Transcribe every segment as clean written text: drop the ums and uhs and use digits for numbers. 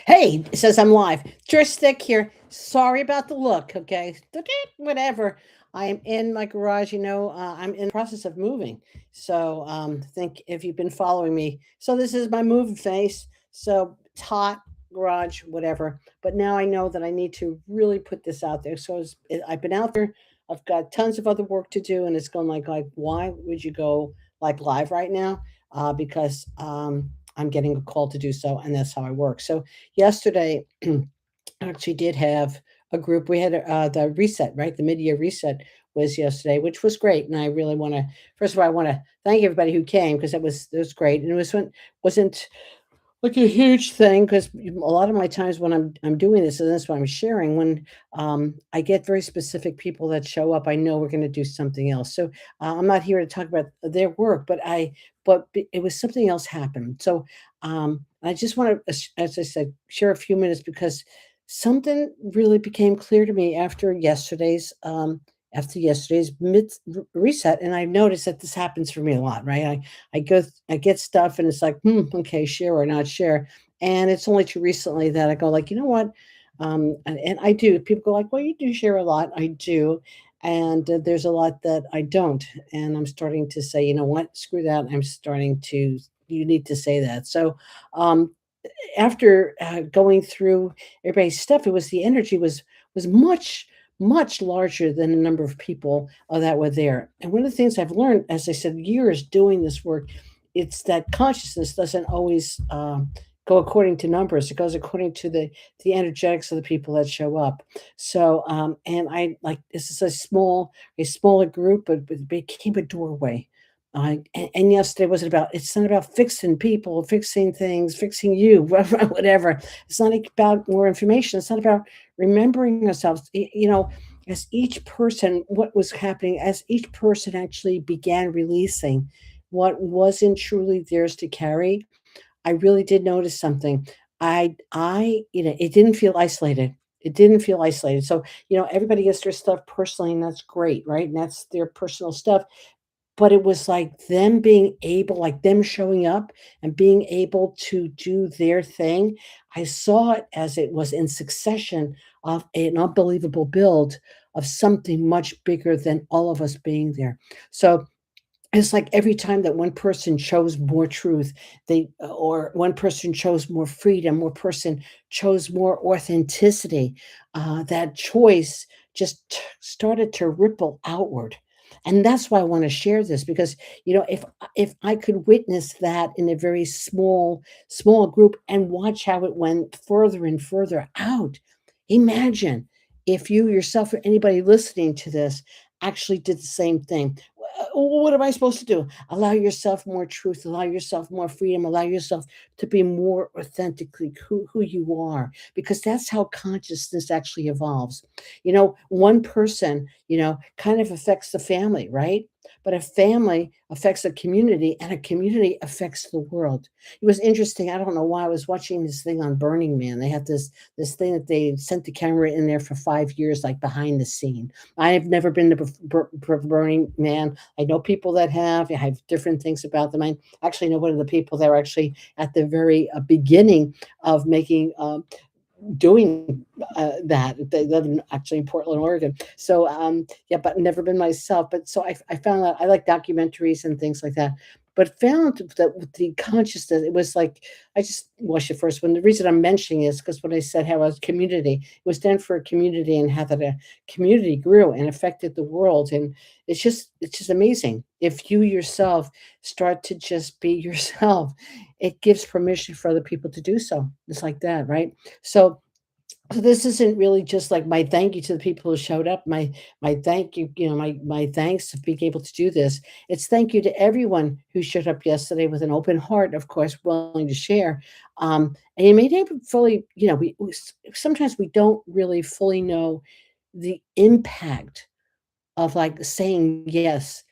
Hey, it says I'm live. Joyce Stech here. Sorry about the look, okay? Whatever. I am in my garage, I'm in the process of moving. So, think if you've been following me. So this is my moving face. So it's hot, garage, whatever. But now I know that I need to really put this out there. I've been out there. I've got tons of other work to do, and it's going like, why would you go like live right now? Because I'm getting a call to do so, and that's how I work. So yesterday, I actually did have a group. We had the reset, right? The mid-year reset was yesterday, which was great. And I really want to, first of all, I want to thank everybody who came because it was great. And wasn't like a huge thing because a lot of my times when I'm doing this, and that's what I'm sharing. When I get very specific people that show up, I know we're going to do something else. So I'm not here to talk about their work, it was something else happened. So I just want to, as I said, share a few minutes because something really became clear to me after yesterday's reset, and I noticed that this happens for me a lot, right? I get stuff and it's like, okay, share or not share. And it's only too recently that I go like, you know what? And I do. People go like, well, you do share a lot. I do. And there's a lot that I don't. And I'm starting to say, you know what? Screw that. You need to say that. So um, after going through everybody's stuff, the energy was much larger than the number of people that were there. And one of the things I've learned, as I said, years doing this work, it's that consciousness doesn't always go according to numbers. It goes according to the energetics of the people that show up. So, and I like this is a smaller group, but it became a doorway. And yesterday wasn't about. It's not about fixing people, fixing things, fixing you, whatever. It's not about more information. It's not about remembering ourselves. As each person, what was happening, as each person actually began releasing what wasn't truly theirs to carry, I really did notice something. It didn't feel isolated. It didn't feel isolated. So, everybody gets their stuff personally, and that's great, right? And that's their personal stuff. But it was like them being able, like them showing up and being able to do their thing. I saw it as it was in succession of an unbelievable build of something much bigger than all of us being there. So it's like every time that one person chose more truth, or one person chose more freedom, one person chose more authenticity, that choice just started to ripple outward. And that's why I want to share this because if I could witness that in a very small group and watch how it went further and further out, imagine if you yourself or anybody listening to this actually did the same thing. What am I supposed to do? Allow yourself more truth, allow yourself more freedom, allow yourself to be more authentically who you are, because that's how consciousness actually evolves. One person, kind of affects the family, right? But a family affects a community, and a community affects the world. It was interesting. I don't know why I was watching this thing on Burning Man. They had this thing that they sent the camera in there for 5 years, like behind the scene. I've never been to Burning Man. I know people that have. I have different things about them. I actually know one of the people that were actually at the very beginning of making doing that. They live actually in Portland, Oregon. So yeah, but never been myself. But so I found out I like documentaries and things like that. But found that with the consciousness, it was like I just watched it first. When the reason I'm mentioning is because when I said how I was community, it was done for a community and how that a community grew and affected the world. And it's just amazing. If you yourself start to just be yourself, it gives permission for other people to do so. It's like that, right? So this isn't really just like my thank you to the people who showed up. My thank you, my thanks for being able to do this. It's thank you to everyone who showed up yesterday with an open heart, of course, willing to share. And you may never fully, sometimes we don't really fully know the impact of like saying yes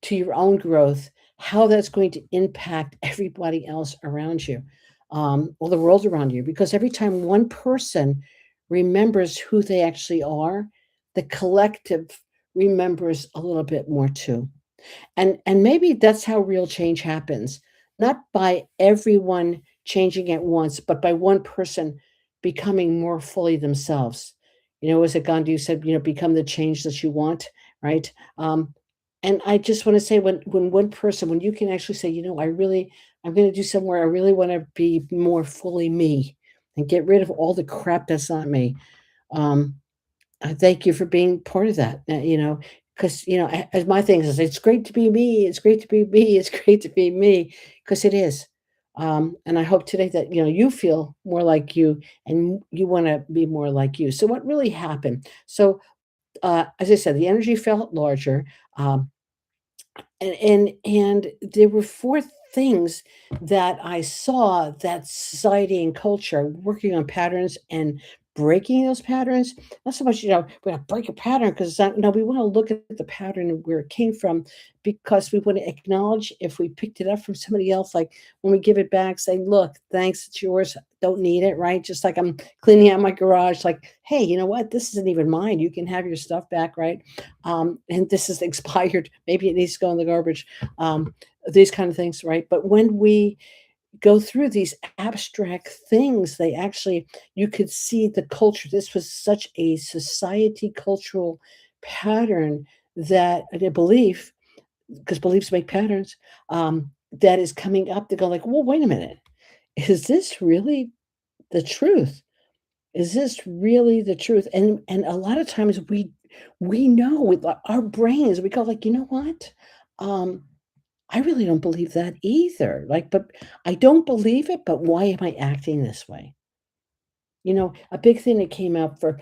to your own growth, how that's going to impact everybody else around you, or the world around you. Because every time one person remembers who they actually are, the collective remembers a little bit more too. And maybe that's how real change happens, not by everyone changing at once, but by one person becoming more fully themselves. Was it Gandhi who said, become the change that you want, right? And I just want to say, when you can actually say, I'm going to do somewhere, I really want to be more fully me and get rid of all the crap that's not me. Um, I thank you for being part of that, because, as my thing is, it's great to be me. It's great to be me. It's great to be me, because it is. And I hope today that, you feel more like you and you want to be more like you. So what really happened? So, as I said, the energy felt larger. Um, and there were 4 things that I saw that society and culture working on patterns and breaking those patterns. Not so much, we're gonna break a pattern because no, we want to look at the pattern and where it came from, because we want to acknowledge if we picked it up from somebody else, like when we give it back, say, look, thanks, it's yours, don't need it, right? Just like I'm cleaning out my garage, like, hey, you know what? This isn't even mine. You can have your stuff back, right? And this is expired. Maybe it needs to go in the garbage. These kind of things, right? But when we go through these abstract things, they actually, you could see the culture. This was such a society cultural pattern, that a belief, because beliefs make patterns, that is coming up to go like, well, wait a minute. Is this really the truth? Is this really the truth? And a lot of times we know with our brains, we go like, you know what? Um, I really don't believe that either. Like, but I don't believe it, but why am I acting this way? A big thing that came up for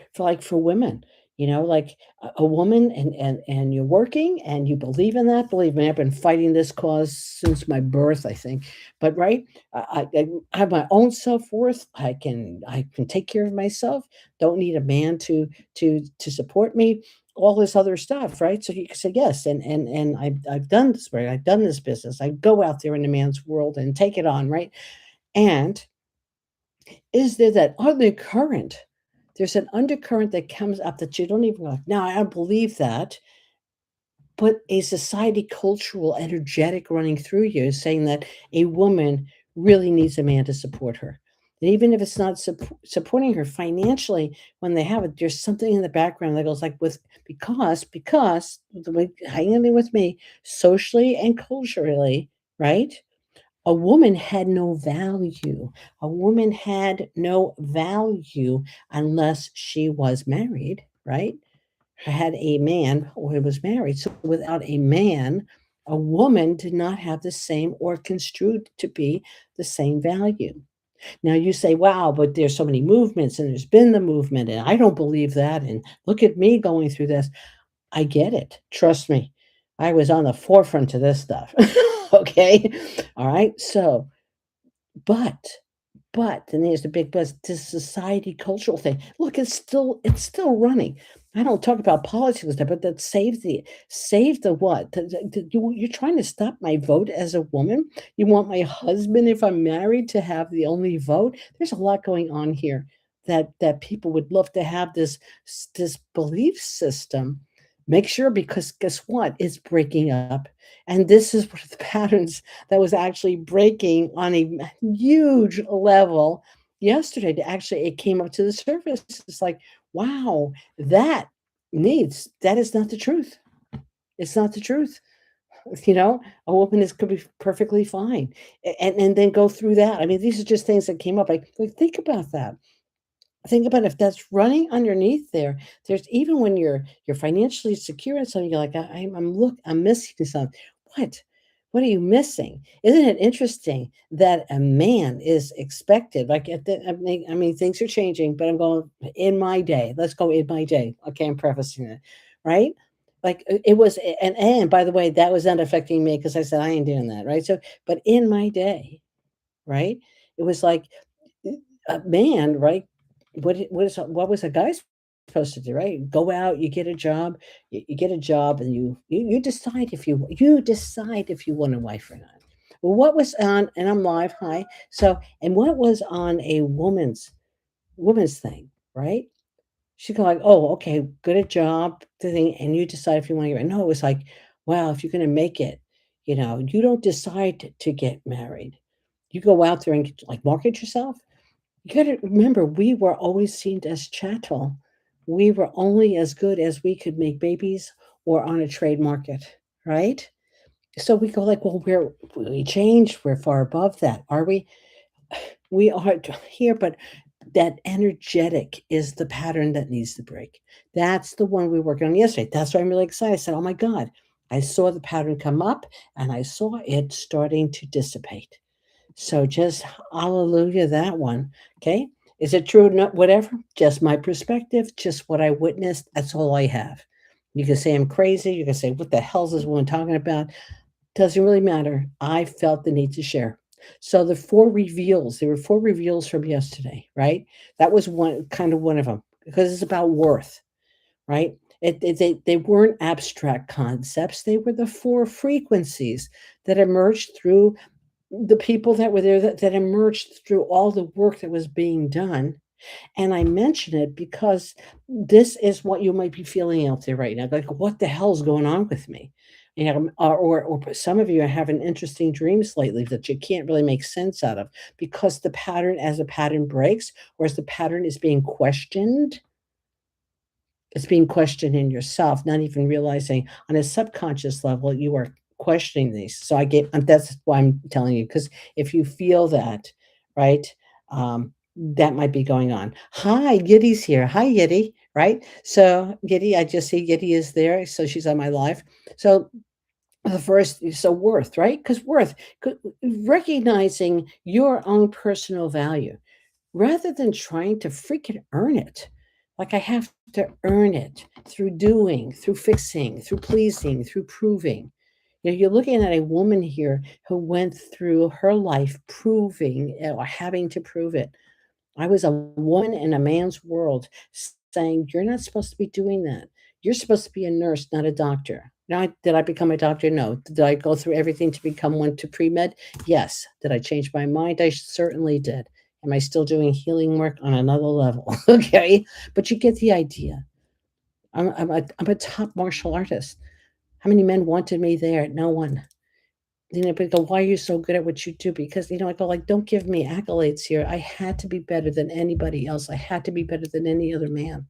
women, like a woman, and you're working and you believe in that. Believe me, I've been fighting this cause since my birth, I think. But right, I have my own self-worth. I can take care of myself. Don't need a man to support me. All this other stuff, right? So you can say yes, and I've done this, right? I've done this business. I go out there in the man's world and take it on, right? And is there that undercurrent? There's an undercurrent that comes up that you don't even go, "No, I don't believe that," but a society cultural energetic running through you is saying that a woman really needs a man to support her. And even if it's not supporting her financially when they have it, there's something in the background that goes like with because the way hang in there with me, socially and culturally, right? A woman had no value. A woman had no value unless she was married, right? Had a man or was married. So without a man, a woman did not have the same or construed to be the same value. Now you say, wow, but there's so many movements and there's been the movement, and I don't believe that. And look at me going through this. I get it. Trust me. I was on the forefront of this stuff. Okay. All right. But then there's the big but, this society cultural thing. Look, it's still running. I don't talk about politics and stuff, but that save the what? You're trying to stop my vote as a woman? You want my husband, if I'm married, to have the only vote? There's a lot going on here that people would love to have this belief system. Make sure, because guess what? It's breaking up. And this is one of the patterns that was actually breaking on a huge level yesterday. To actually, it came up to the surface. It's like, wow, that is not the truth. It's not the truth. A woman could be perfectly fine, and then go through that. I mean, these are just things that came up. Like think about that. Think about if that's running underneath there. There's even when you're financially secure in something, you're like, I'm missing something. What? What are you missing? Isn't it interesting that a man is expected? Like I mean, things are changing, but I'm going in my day. Let's go in my day. Okay, I'm prefacing it, right? Like it was, and by the way, that was not affecting me because I said I ain't doing that, right? So, but in my day, right? It was like a man, right? What was a guy supposed to do, right? Go out, you get a job, you get a job, and you decide if you want a wife or not. Well, what was on, and I'm live, hi. So, and what was on a woman's thing, right? She go like, oh, okay, good a job, the thing, and you decide if you want to get married. No, it was like, wow, if you're gonna make it, you don't decide to get married. You go out there and like market yourself. You gotta remember, we were always seen as chattel. We were only as good as we could make babies or on a trade market, right? So we go like, well, we changed. We're far above that, are we? We are here, but that energetic is the pattern that needs to break. That's the one we were working on yesterday. That's why I'm really excited. I said, oh my God, I saw the pattern come up and I saw it starting to dissipate. So just hallelujah that one. Okay. Is it true? No, whatever. Just my perspective, just what I witnessed. That's all I have. You can say I'm crazy. You can say, what the hell is this woman talking about? Doesn't really matter. I felt the need to share. So the four reveals, there were four reveals from yesterday, right? That was one kind of one of them because it's about worth, right? They weren't abstract concepts. They were the four frequencies that emerged through the people that were there that emerged through all the work that was being done. And I mention it because this is what you might be feeling out there right now. Like, what the hell's going on with me? Or some of you are having interesting dreams lately that you can't really make sense out of because the pattern, as a pattern breaks, or as the pattern is being questioned, it's being questioned in yourself, not even realizing on a subconscious level you are questioning these. So that's why I'm telling you, because if you feel that, right, that might be going on. Hi, Yitty's here. Hi, Yitty. Right. So Yitty, I just see Yitty is there. So she's on my live. So the first, so worth, right? Because recognizing your own personal value rather than trying to freaking earn it. Like I have to earn it through doing, through fixing, through pleasing, through proving. You know, you're looking at a woman here who went through her life proving or having to prove it. I was a woman in a man's world saying, you're not supposed to be doing that. You're supposed to be a nurse, not a doctor. Now, did I become a doctor? No. Did I go through everything to become one to pre med? Yes. Did I change my mind? I certainly did. Am I still doing healing work on another level? Okay. But you get the idea. I'm a top martial artist. How many men wanted me there? No one. You know, but go, why are you so good at what you do? Because, I go like, don't give me accolades here. I had to be better than anybody else. I had to be better than any other man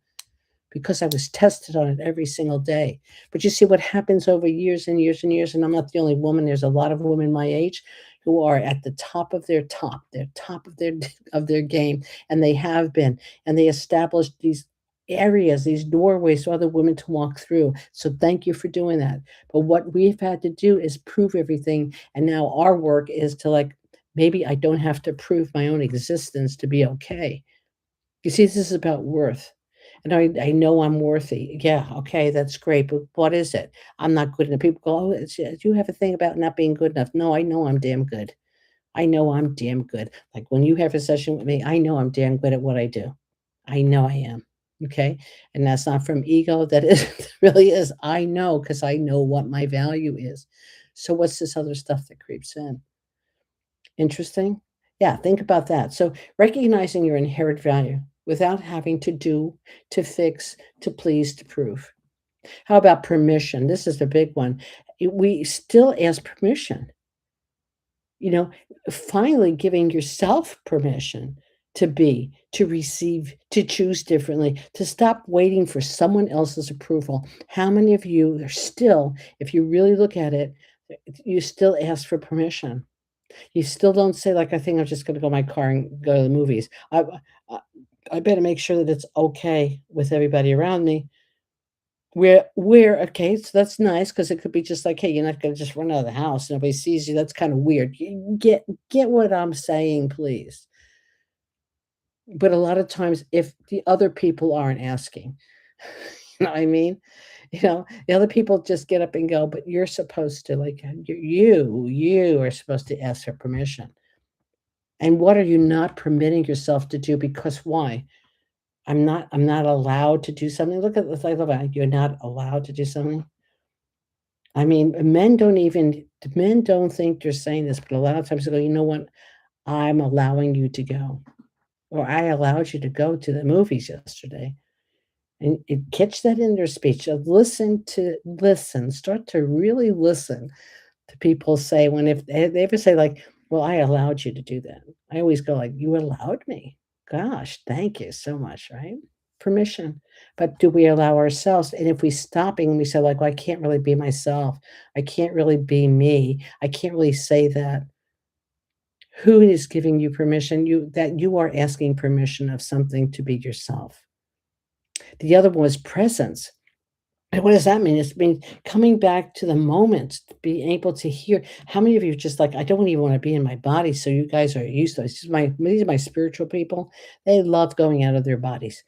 because I was tested on it every single day. But you see what happens over years and years and years, and I'm not the only woman. There's a lot of women my age who are at the top of their top of their of their game, and they have been, and they established these areas, these doorways for other women to walk through. So thank you for doing that. But what we've had to do is prove everything, and now our work is to like maybe I don't have to prove my own existence to be okay. You see, this is about worth. And I know I'm worthy. Yeah, okay, that's great. But what is it? I'm not good enough. People go, oh, you have a thing about not being good enough. No, I know I'm damn good. I know I'm damn good. Like when you have a session with me, I know I'm damn good at what I do. I know I am. Okay. And that's not from ego. That is really is. I know because I know what my value is. So what's this other stuff that creeps in? Interesting. Yeah, think about that. So recognizing your inherent value without having to do, to fix, to please, to prove. How about permission? This is the big one. We still ask permission, you know, finally giving yourself permission to be, to receive, to choose differently, to stop waiting for someone else's approval. How many of you are still, if you really look at it, you still ask for permission? You still don't say, like, "I think I'm just gonna go in my car and go to the movies." I I better make sure that it's okay with everybody around me. We're okay, so that's nice because it could be just like, "Hey, you're not gonna just run out of the house, nobody sees you, that's kinda weird." You get what I'm saying, please. But a lot of times, if the other people aren't asking, you know what I mean? The other people just get up and go, but you're supposed to, like, you are supposed to ask for permission. And what are you not permitting yourself to do because why? I'm not allowed to do something. Look at this, I love it. You're not allowed to do something. I mean, men don't think you're saying this, but a lot of times they go, you know what? I'm allowing you to go. Or I allowed you to go to the movies yesterday. And catch that in their speech. Listen, start to really listen to people say when if they ever say like, well, I allowed you to do that. I always go like, you allowed me. Gosh, thank you so much, right? Permission. But do we allow ourselves, and if we stopping and we say like, "Well, I can't really be myself. I can't really be me. I can't really say that." Who is giving you permission? You are asking permission of something to be yourself. The other one was presence. And what does that mean? It's mean coming back to the moment, being able to hear. How many of you are just like, I don't even want to be in my body? So you guys are used to it. It's just these are my spiritual people. They love going out of their bodies.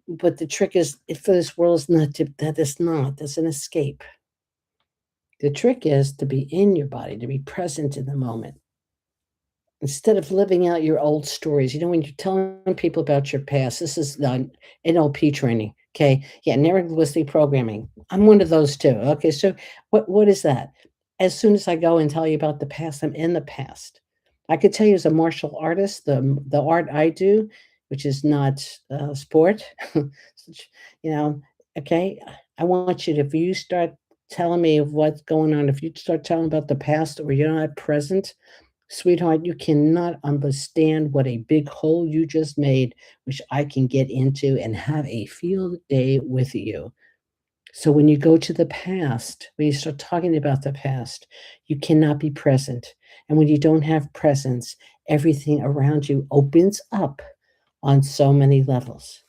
But the trick is, for this world is not to, that is not, that's an escape. The trick is to be in your body, to be present in the moment. Instead of living out your old stories, when you're telling people about your past, this is the NLP training, okay? Yeah, neuro-linguistic programming. I'm one of those too. Okay, so what is that? As soon as I go and tell you about the past, I'm in the past. I could tell you as a martial artist, the art I do, which is not sport, such- you know, okay? I want you to, if you start telling me of what's going on, if you start telling about the past or you're not present, sweetheart, you cannot understand what a big hole you just made, which I can get into and have a field day with you. So when you go to the past, when you start talking about the past, you cannot be present. And when you don't have presence, everything around you opens up on so many levels.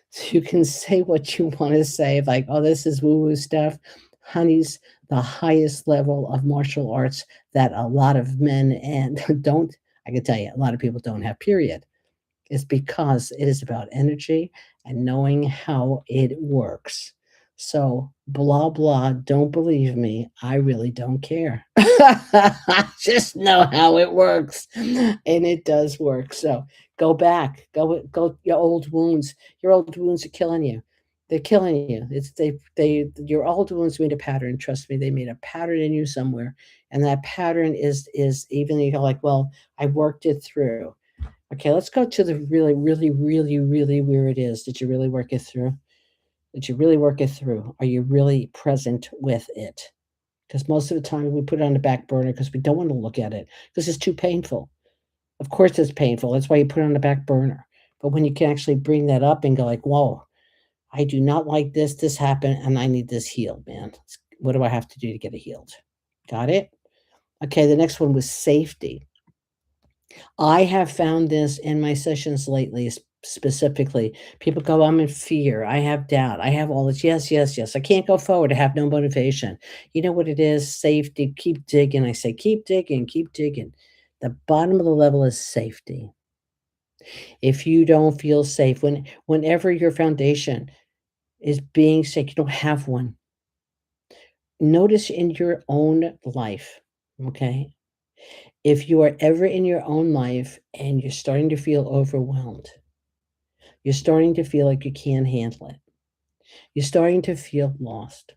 So you can say what you want to say, like, oh, this is woo woo stuff. Honey's the highest level of martial arts that a lot of men and don't, I can tell you, a lot of people don't have, period. Is because it is about energy and knowing how it works. So, blah, blah, don't believe me. I really don't care. I just know how it works. And it does work. So, go back. Go your old wounds. Your old wounds are killing you. They're killing you. Your old wounds made a pattern. Trust me, they made a pattern in you somewhere. And that pattern is even you're like, well, I worked it through. Okay, let's go to the really, really, really, really where it is. Did you really work it through? Did you really work it through? Are you really present with it? Because most of the time we put it on the back burner because we don't want to look at it because it's too painful. Of course, it's painful. That's why you put it on the back burner. But when you can actually bring that up and go like, "Whoa, I do not like this. This happened, and I need this healed, man. What do I have to do to get it healed?" Got it? Okay. The next one was safety. I have found this in my sessions lately, specifically. People go, I'm in fear. I have doubt. I have all this. Yes, yes, yes. I can't go forward. I have no motivation. You know what it is? Safety. Keep digging. I say, keep digging, keep digging. The bottom of the level is safety. If you don't feel safe, whenever your foundation is being sick, you don't have one. Notice in your own life, okay? If you are ever in your own life and you're starting to feel overwhelmed, you're starting to feel like you can't handle it. You're starting to feel lost.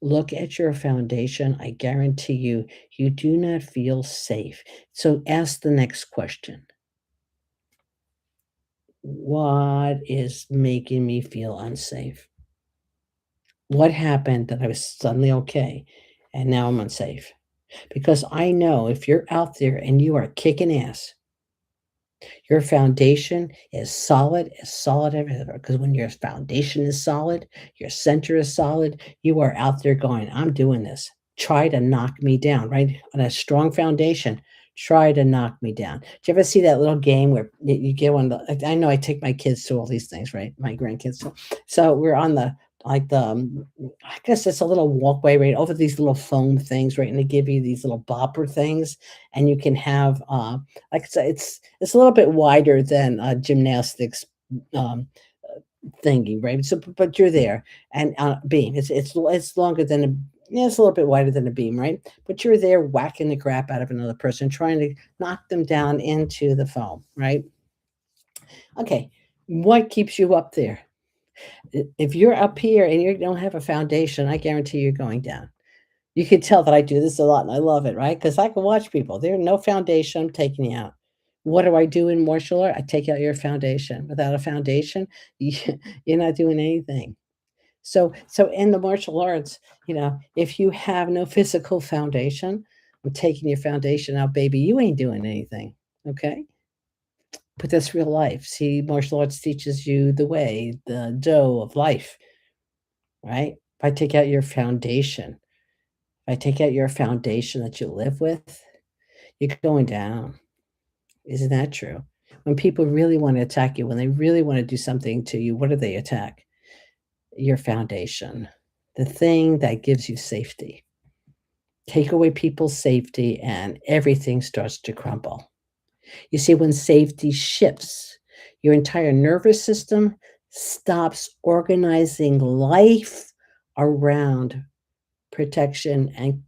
Look at your foundation. I guarantee you, you do not feel safe. So ask the next question. What is making me feel unsafe? What happened that I was suddenly okay and now I'm unsafe? Because I know if you're out there and you are kicking ass, your foundation is solid everywhere. Because when your foundation is solid, your center is solid, you are out there going, I'm doing this. Try to knock me down, right? On a strong foundation, try to knock me down. Do you ever see that little game where you get one? I know I take my kids to all these things, right? My grandkids. So we're on the like the I guess it's a little walkway right over these little foam things, right? And they give you these little bopper things, and you can have like it's a little bit wider than a gymnastics um, thingy, right? So, but you're there, and beam. It's longer than a yeah, it's a little bit wider than a beam, right? But you're there whacking the crap out of another person, trying to knock them down into the foam, right? Okay, what keeps you up there? If you're up here and you don't have a foundation, I guarantee you're going down. You can tell that I do this a lot and I love it, right? Because I can watch people. There's no foundation, I'm taking you out. What do I do in martial art? I take out your foundation. Without a foundation, you're not doing anything. So in the martial arts, if you have no physical foundation, I'm taking your foundation out, baby. You ain't doing anything. Okay. But that's real life. See, martial arts teaches you the way, the dough of life, right? If I take out your foundation, if I take out your foundation that you live with, you're going down. Isn't that true? When people really want to attack you, when they really want to do something to you, what do they attack? Your foundation, the thing that gives you safety. Take away people's safety and everything starts to crumble. You see, when safety shifts, your entire nervous system stops organizing life around protection, and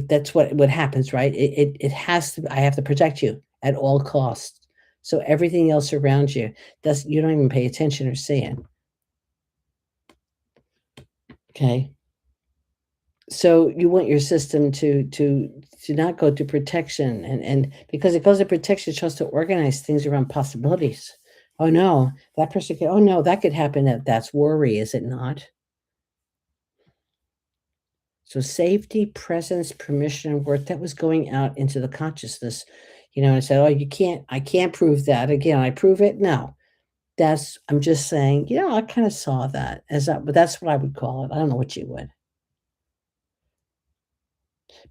that's what happens, right? It has to. I have to protect you at all costs. So everything else around you does you don't even pay attention or see it. Okay. So you want your system to not go to protection, and because it goes to protection, it tries to organize things around possibilities. Oh no, that person could. Oh no, that could happen. That's worry, is it not? So safety, presence, permission, and worth that was going out into the consciousness. I said, "Oh, you can't. I can't prove that. Again, I prove it. No, that's. I'm just saying. I kind of saw that as that, but that's what I would call it. I don't know what you would."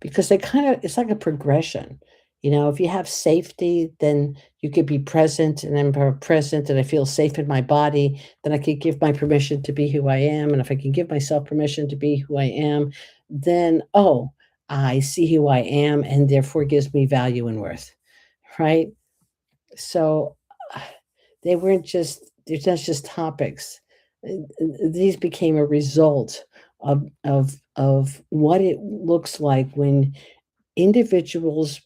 Because it's like a progression. If you have safety, then you could be present, and then present, and I feel safe in my body, then I could give my permission to be who I am. And if I can give myself permission to be who I am, then, oh, I see who I am, and therefore gives me value and worth, right? So they weren't just topics. These became a result of what it looks like when individuals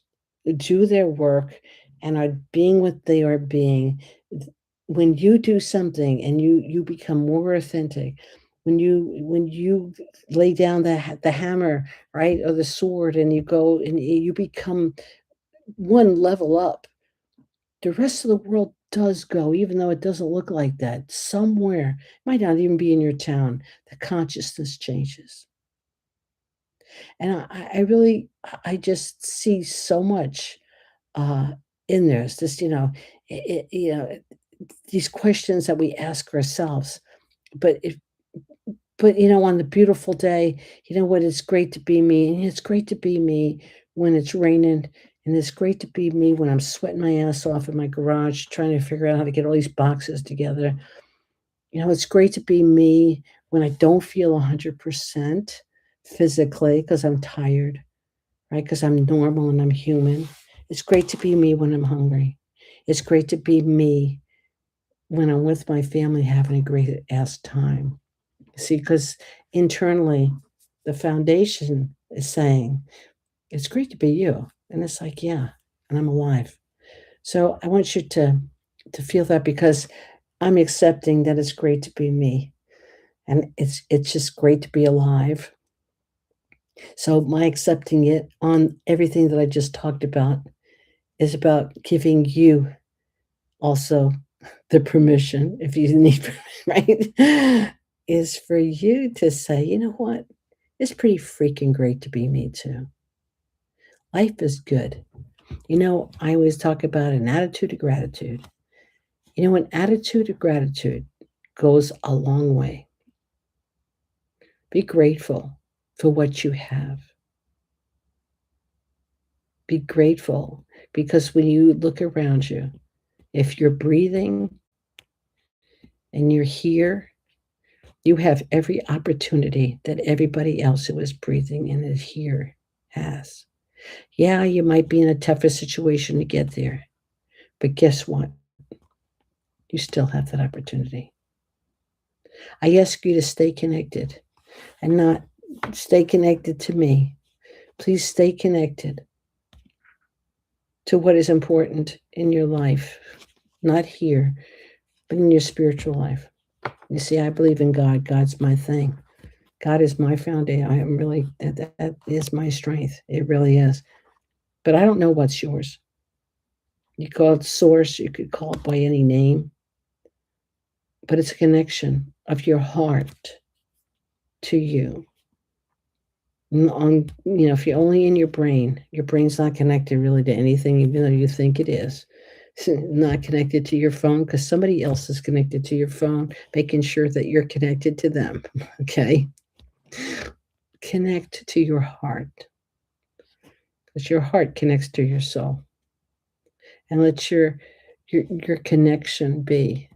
do their work and are being what they are being. When you do something and you become more authentic, when you lay down the hammer, right, or the sword, and you go and you become one level up, the rest of the world does go, even though it doesn't look like that. Somewhere, might not even be in your town, the consciousness changes. And I really, I just see so much uh, in there. It's just, these questions that we ask ourselves. But if, but on the beautiful day, what? It's great to be me, and it's great to be me when it's raining, and it's great to be me when I'm sweating my ass off in my garage trying to figure out how to get all these boxes together. It's great to be me when I don't feel 100% physically because I'm tired, right? Because I'm normal and I'm human. It's great to be me when I'm hungry. It's great to be me when I'm with my family having a great ass time. See, because internally, the foundation is saying, it's great to be you. And it's like, yeah, and I'm alive. So I want you to feel that, because I'm accepting that it's great to be me. And it's just great to be alive. So my accepting it on everything that I just talked about is about giving you also the permission, if you need, right, is for you to say, you know what? It's pretty freaking great to be me too. Life is good. I always talk about an attitude of gratitude. An attitude of gratitude goes a long way. Be grateful for what you have. Be grateful, because when you look around you, if you're breathing and you're here, you have every opportunity that everybody else who is breathing and is here has. Yeah, you might be in a tougher situation to get there, but guess what? You still have that opportunity. I ask you to stay connected, and not stay connected to me. Please stay connected to what is important in your life, not here, but in your spiritual life. You see, I believe in God. God's my thing. God is my foundation. I am really, that is my strength. It really is. But I don't know what's yours. You call it source, you could call it by any name, but it's a connection of your heart to you. If you're only in your brain's not connected really to anything, even though you think it is. not connected to your phone because somebody else is connected to your phone, making sure that you're connected to them. Okay. Connect to your heart because your heart connects to your soul. And let your connection be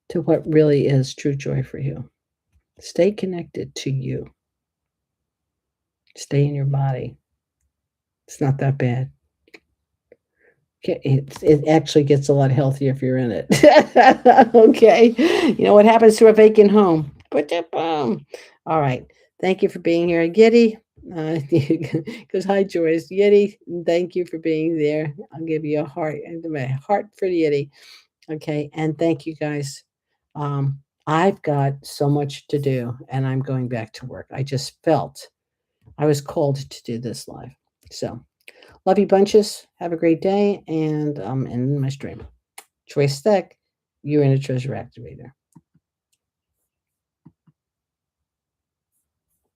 to what really is true joy for you. Stay connected to you. Stay in your body. It's not that bad. It actually gets a lot healthier if you're in it. Okay. You know what happens to a vacant home? Put that boom. All right. Thank you for being here. Yeti goes, hi, Joyce. Yeti, thank you for being there. I'll give you a heart and my heart for Yeti. Okay. And thank you guys. I've got so much to do and I'm going back to work. I just felt I was called to do this live. So love you bunches. Have a great day. And in my stream. Joyce Stech, you're in a treasure activator.